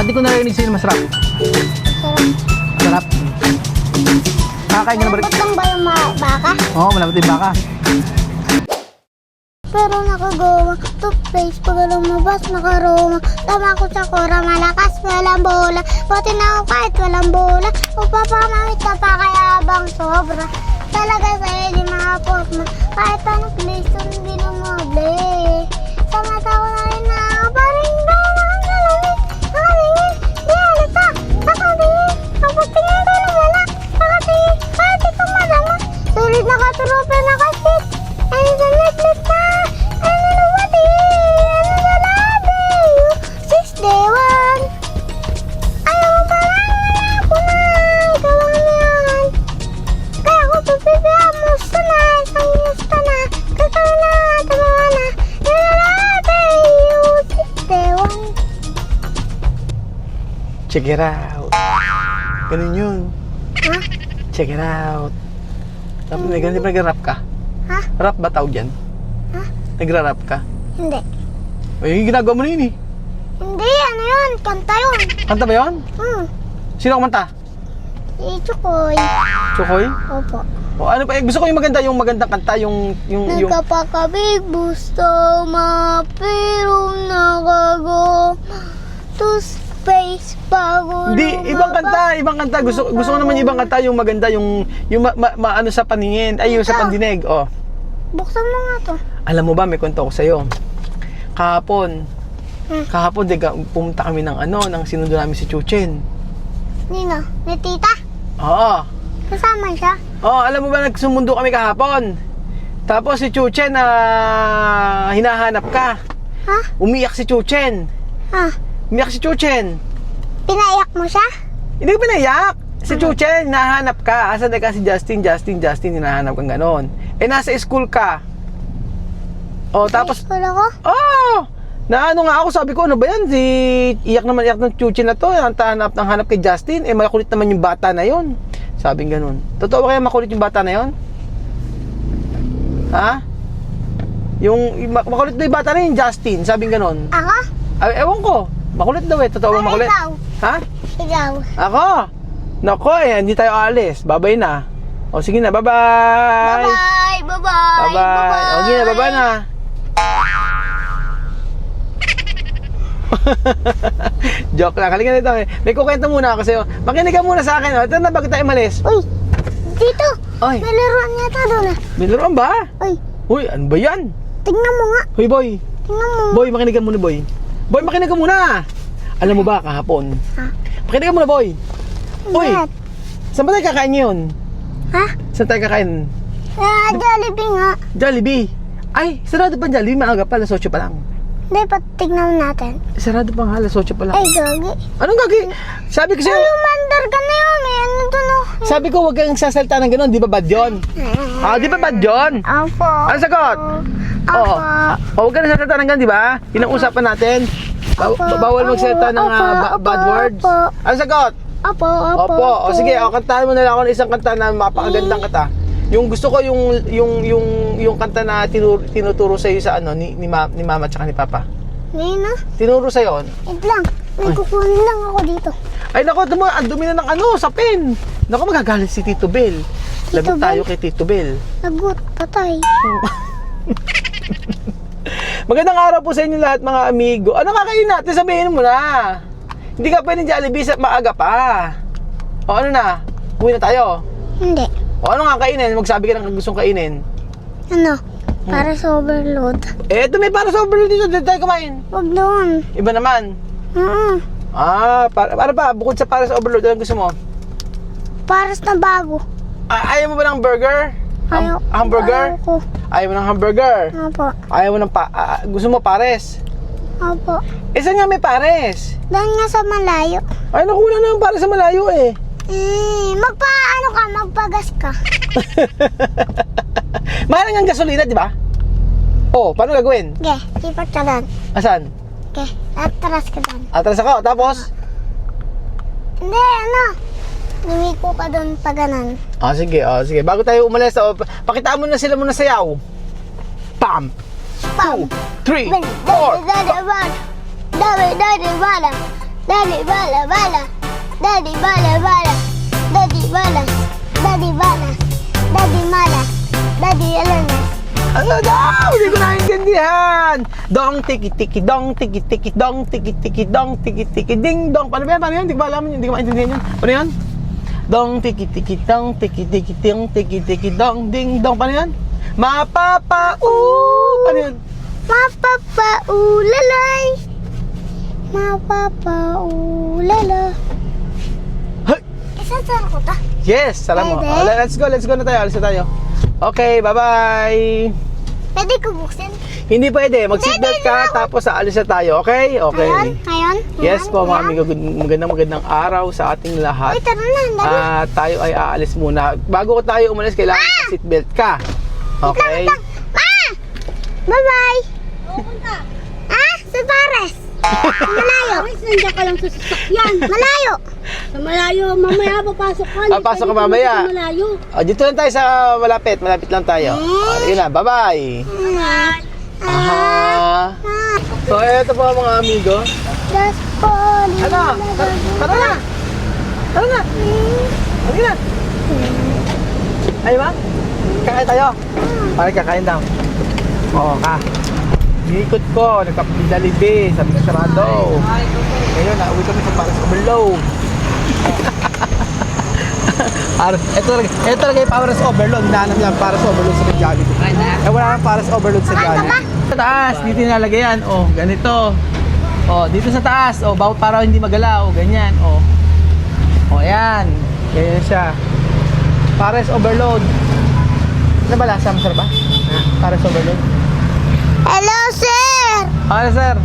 Ba't di ko narinig sa'yo masarap? Sarap. Sarap. Nakakain ka na ba rin? Malambot lang ba yung baka? Oo, malambot yung baka. Pero nakagawa, toothpaste, pag lumabas, nakaroma. Tama ko sa kora, malakas, walang bola. Pati na ako kahit walang bola. Upapamamit ka pa kayabang sobra. Talaga sa'yo di makapot mo. Kahit anong place, hindi na mable. Sa mata ko na rin nakakaparing ba? Nakakalangin, nakatingin, di halata. Nakatingin, kapag tingin ko na wala. Nakatingin, kahit ikaw madama. Sulit nakaturupe, nakasit. Ano sa netlet na? Ano na mati? Ano na labi? 6 day 1. Ayaw pa lang, wala ko na. Ikaw ang yan. Kaya ko pipipihan mo sa na. Isang gusto na. Kakao na, tamawa na. Ano na labi? 6 day 1. Check it out. Ganun yun. Ha? Check it out. Tapos na ganun, di ba nag-rap ka? Ha? Rap ba tawag yan? Ha? Nagra-rap ka? Hindi. O yung ginagawa mo na yun eh. Hindi, ano yun? Kanta yun. Kanta ba yun? Sino kumanta? Si Chukoy. Chukoy? Opo. O ano pa? Gusto ko yung maganda, yung magandang kanta, yung... Nagkapakabig gusto mapiro nakago to space bago Hindi, ibang kanta. Gusto ko naman yung ibang kanta, yung maganda, yung ano sa paningin, ay yung sa pandinig. Oh. Buksan mo nga to. Alam mo ba, may kwento ko sa'yo. Kahapon, pumunta kami ng sinundo namin si Chuchen. Nino, ni tita? Oo. Kasama siya? Oo, alam mo ba, nagsumundo kami kahapon. Tapos si Chuchen hinahanap ka. Ha? Umiyak si Chuchen. Ha? Umiyak si Chuchen. Pinaiyak mo siya? Hindi ko pinaiyak. Si Chuchen, hinahanap ka. Asan na ka si Justin, hinahanap kang ganon. Eh, nasa school ka. Oh, tapos... School ako? Oh! Naano nga ako, sabi ko, ano ba yan? Iyak ng Chuchen na to. Hanap kay Justin. Eh, makulit naman yung bata na yon. Sabing ganon. Totoo ba kaya makulit yung bata na yon? Ha? Makulit na yung bata na yung Justin. Sabing ganon. Ako? Ay, ewan ko. Makulit daw eh. Totoo ba makulit? Ikaw? Ha? Ikaw? Ako? Nako eh, hindi tayo alis. Babay na. O sige na, bye-bye. Bye-bye! Bye-bye! Bye-bye. O sige na, bye-bye na. Joke lang. Halika na ito. May kukwento muna ako sa'yo. Makinig ka muna sa akin. Ito na, bago tayo malis. Uy! Dito! Oy. May laruan yata doon ah. May laruan ba? Uy! Uy, ano ba yan? Tingnan mo nga. Hoy, boy. Tingnan mo. Boy, makinig ka muna, boy. Boy, makinig ka muna. Alam mo ba, kahapon? Ha? Makinig ka muna, boy. Uy, Bakit? saan ba tayo kakain ngayon? Ha? Saan tayo kakain? Jollibee nga. Jollibee. Ay, sarado pa Jollibee. Maaga pa, alas 8 pa lang. Hindi, tignan natin. Sarado pa nga, alas 8 pa lang. Ay, gagi. Anong gagi? Sabi ko sa'yo, Ay, umandar ka na yun. May ano doon oh. sabi ko huwag kang sasalta ng gano'n. Di ba bad yun? Ah, di ba bad yun? Opo. Ano sagot? Opo. Huwag ka na sasalta ng gano'n, di ba? Yun ang usapan natin. Bawal magsalita ng bad words. Ano sagot? Opo. Opo. O sige, kantahan mo na lang ako ng isang kanta na mapakagandang kanta. Yung gusto ko yung kanta na tinuturo sa iyo sa ni mama at saka ni papa. Nina? Tinuro sa iyo. Wait lang. May kukunin lang ako dito. Ay nako, ang dumi na ng sapin. Nako, magagalit si Tito Bel. Lagot tayo kay Tito Bel. Lagot, patay. Magandang araw po sa inyo lahat mga amigo. Ano kakainin natin? Sabihin mo na. Hindi ka pwedeng Jollibee sa maaga pa. O ano na? Uwi na tayo. Hindi. O ano nga kainin? Magsabi ka ng gustong kainin. Ano? Para sa overload. Eh, ito may para sa overload dito. Dito tayo kumain. Huwag doon. Iba naman. Para ba? Bukod sa para sa overload, anong gusto mo? Paras na bago. Ayaw mo ba ng burger? Ayaw. Hamburger? Ayaw ko. Ayaw mo ng hamburger? Opo. Ayaw mo ng gusto mo pares? Opo. Saan nga may pares? Doon nga sa malayo. Ay, naku, wala naman pares sa malayo eh. Magpagas ka. Mahal nga ang gasolina, di ba? Oh, paano gagawin? Okay, lipat ka doon. Asan? Okay, atras ka doon. Atras ako, tapos? Hindi, lumiko ka doon pa ganon. Sige. Bago tayo umalis, pakitaan mo na sila muna sayaw. Pam! 2, 3, 4. Dali, Daddy bala bala. Daddy bala bala. Daddy bala. Daddy bala. Daddy mala. Daddy alana. Ano daw? Hindi ko naiintindihan. Dong tiki-tiki, dong tiki-tiki, dong tiki-tiki, dong tiki-tiki, ding dong. Paano ba yan? Paano yan? Hindi ko ba alam yun? Hindi ko maintindihan yun. Paano yan? Dong tiki-tiki, dong tiki-tiki, dong tiki-tiki, dong ding dong. Paano yan? Mapapa-oo. Paano yan? Mapapaulalay. Mapapaulalala. Hey! Isasara ko ta. Yes, salam mo. Pwede? Oh, let's go na tayo. Alis na tayo. Okay, bye-bye. Pwede ko buksin? Hindi pwede. Mag-seatbelt ka, tapos aalis na tayo. Okay? Okay. Ngayon? Yes po, mga Ngayon? amigo. Magandang araw sa ating lahat. Uy, tara na. Dali. Tayo ay aalis muna. Bago tayo umalis, kailangan seatbelt ka. Okay? Ma! Bye-bye. Sa Pares. Malayo. Nandiyan ka lang sa sasakyan. Malayo. Sa malayo, mamaya papasok ka. Ah, pasok ka mamaya. Sa malayo. Dito lang tayo sa malapit. Malapit lang tayo. Sige na, bye-bye. Aha. So, eto po mga amigo. Just falling. Ano? Tara na. Tara na. Sige na. Ay ba? Kakain tayo. Parang kakain daw. Oo ka. Iikot ko, nagkapidalibi, sabi na sarado. Ngayon, nauwi kami sa Paris Overload. Ito talaga yung Paris Overload. Hinahanap lang Paris Overload sa Jollibee. Wala nang Paris Overload sa Jollibee. Sa taas, dito nilalagay yan. Oh, ganito. Oh, dito sa taas. Oh, bawat para hindi magalaw. Ganyan. Oh. Oh, yan. Ganyan siya. Paris Overload. Ano ba lasa? Masarap ba? Paris Overload. Hello, sir. Okay, sir.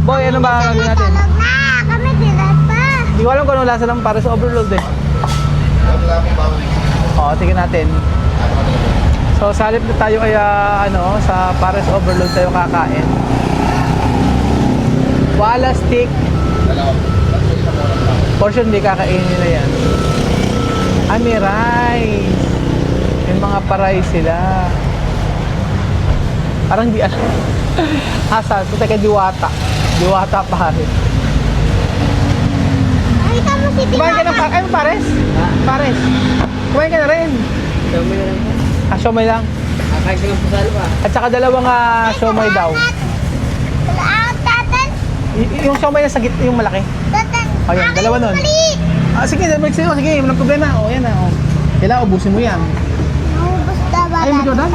Boy, ano ba ang gagawin natin? Tulog na. Kami dilat pa. Hindi ko alam kung ano lasa ng Paris Overload eh. Oo, tingnan natin. So, sa halip na tayo ay sa Paris Overload tayo kakain. Wala stick. Portion di kakainin nila yan. May rice. Yung mga paray sila. Parang di alam. Asa, ito tayo Diwata. Diwata pare. Nakita mo si Kumain ka ng pares? Pares. Kumain ka na rin. Siomay na lang po. Siomay lang. Kahit ka lang po sa ba? At saka dalawang siomay daw. Tatan. Yung siomay na sa gitna, yung malaki. Tatan. Oh, yan, dalawa nun. Sige, sige, walang problema. O, yan na. Oh. Kailangan ubusin mo yan. Naubos na ba? Ay, medyo dan?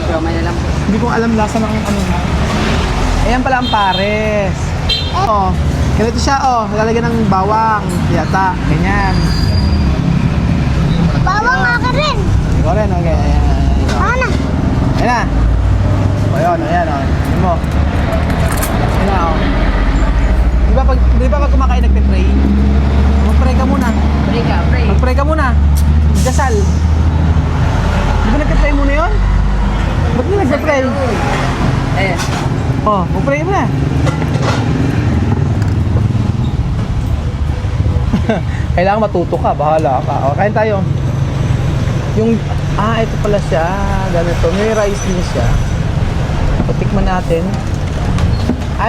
Siomay na lang po. Hindi ko alam lasa ng ano. Ayan pala ang pares. Oh, ganito siya, oh. Lalagyan ng bawang, yata. Ganyan. Bawang nga ka rin. Ikaw rin, okay. Ayan. Bawang na. Ayan na. O, yun, ayan, o. Ayan mo. Ayan na, o. Di ba pag kumakain nagpe-pray? Mag-pray ka muna. Pray ka, pray. Mag-pray ka muna. Dasal. Di ba nagpe-pray muna yun? Ba't mo nagpe-pray? Eh, Oh, mag-pray mo na. Kailangan matuto ka, bahala ka. O, kain tayo. Yung, ito pala siya. Ganito. May rice din siya. O, tikman natin.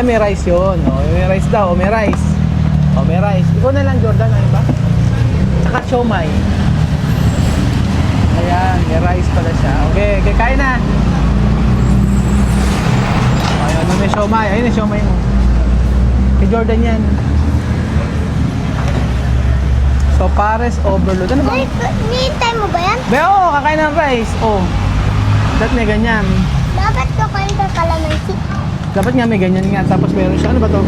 May rice yun. O, may rice daw. O, may rice. O, may rice. Ikaw na lang, Jordan. Ano ba? Saka siomay. Ayan, may rice pala siya. Okay, kain na. Ayun, may siomay. Ayun, yung siomay mo. Kay Jordan yan. So, Pares Overload. Ano ba? Uy, nihintay mo ba yan? Oo, kakain ng rice. Oh. Dapat may ganyan. Dapat ko kain ka kalamansi. Dapat nga may ganyan nga. Tapos meron siya. Ano ba to?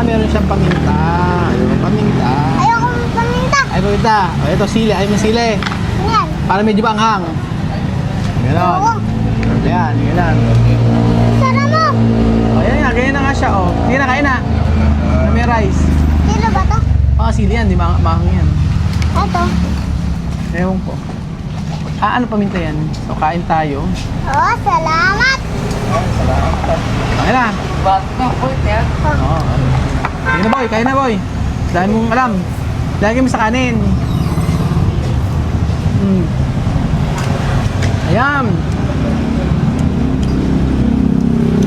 Meron siyang paminta. Ano ba paminta? Ayoko mo paminta. Ay, paminta. O, ito, sili. Ay, may sili. Yan. Para medyo banghang. Ganon. Oo. Ayan, ganon. Sara mo. O, yan nga. Ganyan na nga siya. O, sige na, kain na. Na may rice. Sino ba to? Sili yan. Di mahang yan. Ito. Ewan ko. Ano paminta yan? So, kain tayo. Oh, salamat. Salamat. Kain na. bakit na po yan? Oo. Sige na, boy. Kain na, boy. Dahil mong alam. Lagi mo sa kanin. Ayan.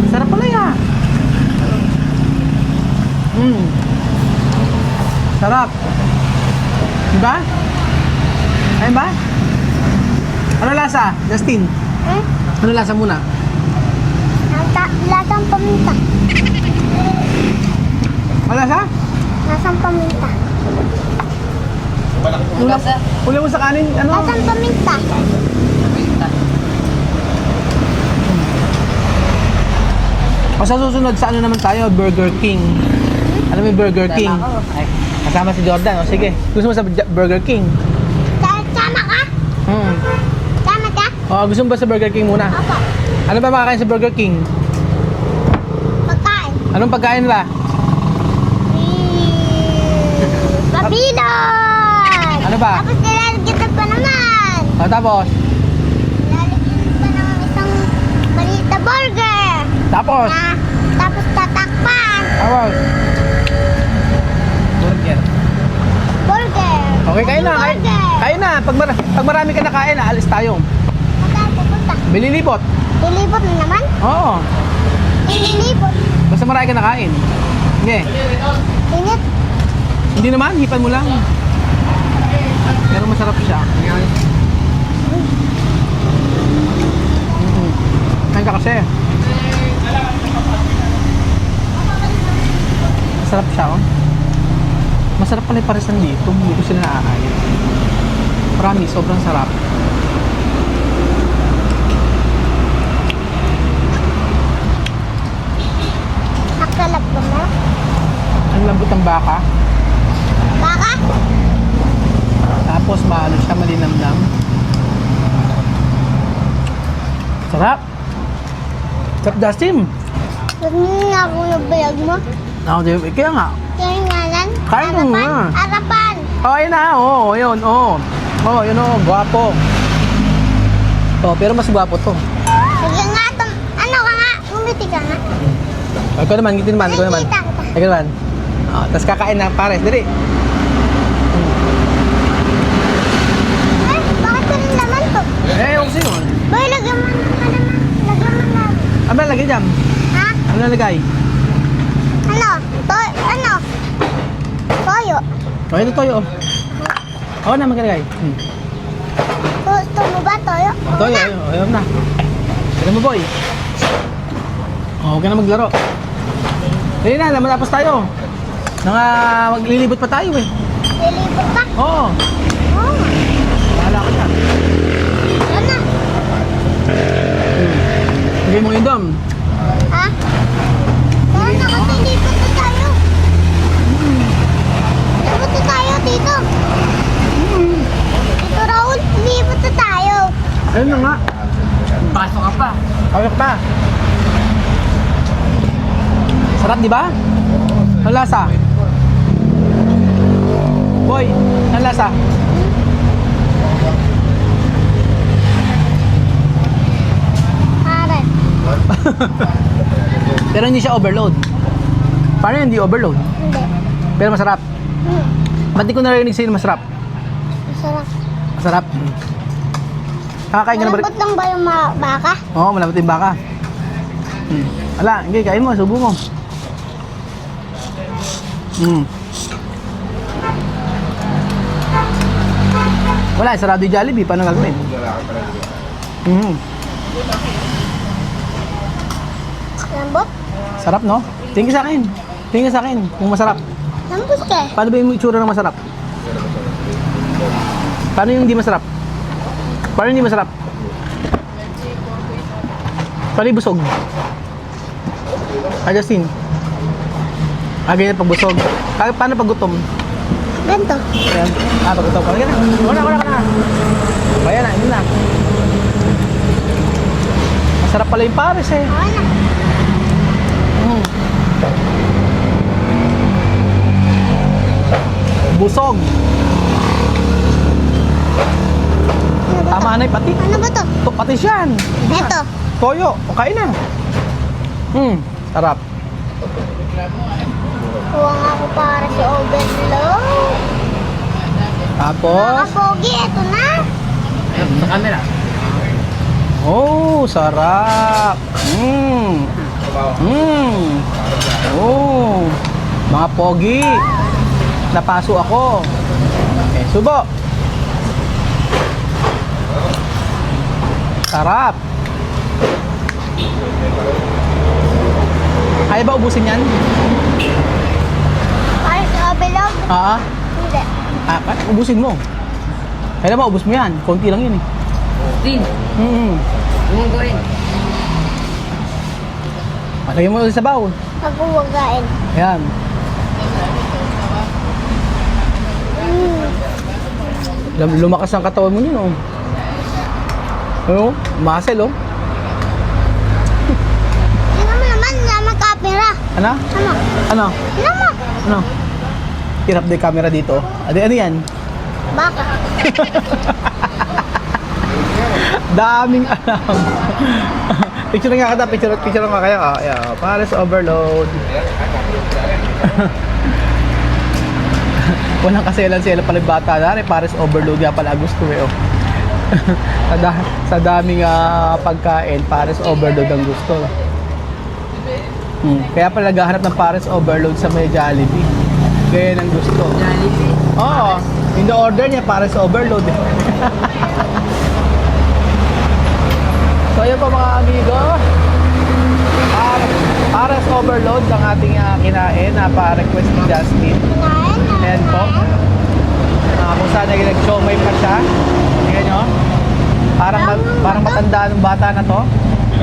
Sarap pala yan. Sarap. Diba? Ayun ba? Ano lasa, Justin? Hmm? Ano lasa muna? Lasang paminta. Ano lasa? Lasang paminta. Ang lasa. Huli mo sa kanin, ano? Lasang paminta. O sa susunod, sa ano naman tayo? Burger King. Alam mo yung Burger King? Tama ako. Ay, Kasama si Jordan, o sige. Gusto mo sa Burger King? Sama ka? Sama ka? O, gusto mo ba sa Burger King muna? Opo. Ano ba makakain sa Burger King? Pagkain. Anong pagkain nila? Pabilon! Ano ba? Tapos nilalagyan pa naman. O, tapos? Nilalagyan pa ng isang maliit na burger. Tapos? Tapos tatakpan. Tapos? Burger. Burger. Okay, kain na. Kain, Burger. kain na. Pag marami ka na kain, aalis tayo. Saan pupunta? Bililibot. Lilibot na naman? Oo. Lilibot. Basta marami ka na kain. Sige. Init. Hindi naman, hipan mo lang. Pero masarap siya. Kain ka kasi. Masarap siya, oh. Masarap pala yung parisan dito. Hindi ko sila naaayon. Promise, sobrang sarap. Nakalap ko na. Ang lambot ng baka. Baka? Tapos maano siya, malinamnam. Sarap. Sarap, Justin. Huwag niyo nga ako nabayag mo. Ako, kaya nga. Kaya nga lan. Kain mo Harapan. nga. Harapan. Oh, ayun na. Oo, yun. Oo. Oh, yun oh, gwapo. Oh, pero mas gwapo to. Sige nga itong, ano ka nga? Umiti ka nga. Ikaw naman, ngitin naman, ikaw naman. Nakikita kita. Ikaw naman. Oh, tapos kakain na pares, dali. Eh, bakit ka rin laman to? Eh, ewan ko sa'yo. Boy, lagyan mo na naman. Lagyan mo na. Ano lagay dyan? Ha? Ano nalagay? Ano? Ano? Toyo. Oh, ito toyo. Oo na, magkalagay. Gusto mo ba toyo? Toyo, ayun na. Tignan mo, boy. Oh, huwag ka na maglaro. Dali na, matapos tayo. Maglilibot pa tayo eh. Lilibot ka? Oo. Oo. Bahala ka dyan. Yan na. Bigay mo yung dom. Ha? Kaya na kasi lilibot na tayo. Lilibot na tayo, Tito. Tito Raul, lilibot na tayo. Ayun na nga. pasok ka pa. Kawak pa. Sarap, di ba? Ang lasa. Boy, ang lasa. Pare. Pero hindi siya overload. Paano hindi overload? Hindi. Pero masarap. Ba't di ko narinig sa'yo na masarap? Masarap. Masarap. Nakakain ka na ba? Malambot lang ba yung baka? Oo, malapit yung baka. Ala, hindi, kain mo, subo mo. Wala, sarado yung Jollibee. Paano gagawin? Lambot? Sarap, no? Tingin sa akin. Tingin sa akin kung masarap. Lambot ka eh. Paano ba yung itsura ng masarap? Paano yung hindi masarap? Paano hindi masarap? Paano yung busog? Justin. Ganyan pag busog. Paano pag gutom? Ganto. Ayan. Pag gutom. Wala ka na. Ayan na, yun na. Masarap pala yung pares eh. Okay na. Busog. Ano ba to? Tama na yung pati. Ano ba to? Patis yan. Ito. Toyo. O, kain na. Sarap. Kuha nga ako para si overload. Tapos, Mga pogi, ito na. Sa camera. oh, sarap. Oh. Mga pogi. Napaso ako. Okay, subo. Sarap. Kaya ba ubusin yan? Pares overload? Ah, Hindi. ubusin mo. Kaya ba ubus mo yan? Konti lang yun eh. Din. Umunggoin. Lagyan mo ulit sa baon. Pag-uwagain. Ayan. Lumakas ang katawan mo yun, oh. Oh, muscle, oh. Tingnan mo naman, naman camera. Ano? Ano? Ano? Tingnan mo. Ano? Hirap na yung camera dito. Ano yan? Baka. Daming alam. Picture nga kita, picture nga kayo. Yeah, Pares overload. Walang kaselan-selan pala yung bata na. Pares overload nga pala gusto eh. Oh. sa daming pagkain, Pares overload ang gusto. Kaya pala naghahanap ng Pares overload sa may Jollibee. Kaya ang gusto. Jollibee. Oo. In the order niya, Pares overload. So ayun po mga amigo. Pares overload ang ating kinain na pa-request ni Justin. Kinain na. Ayan po. Kung saan nag-showmay pa siya. Tingnan nyo. Parang matanda ng bata na to.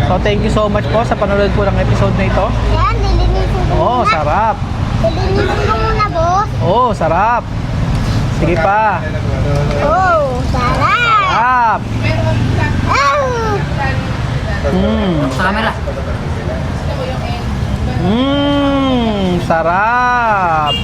So thank you so much po sa panonood po ng episode na ito. Yan, lilinisin ko Oh, muna. sarap. Lilinisin ko muna, boss. Oh, sarap. Sige pa. Oh, sarap. Sarap. Oh. Sa camera. Sarap.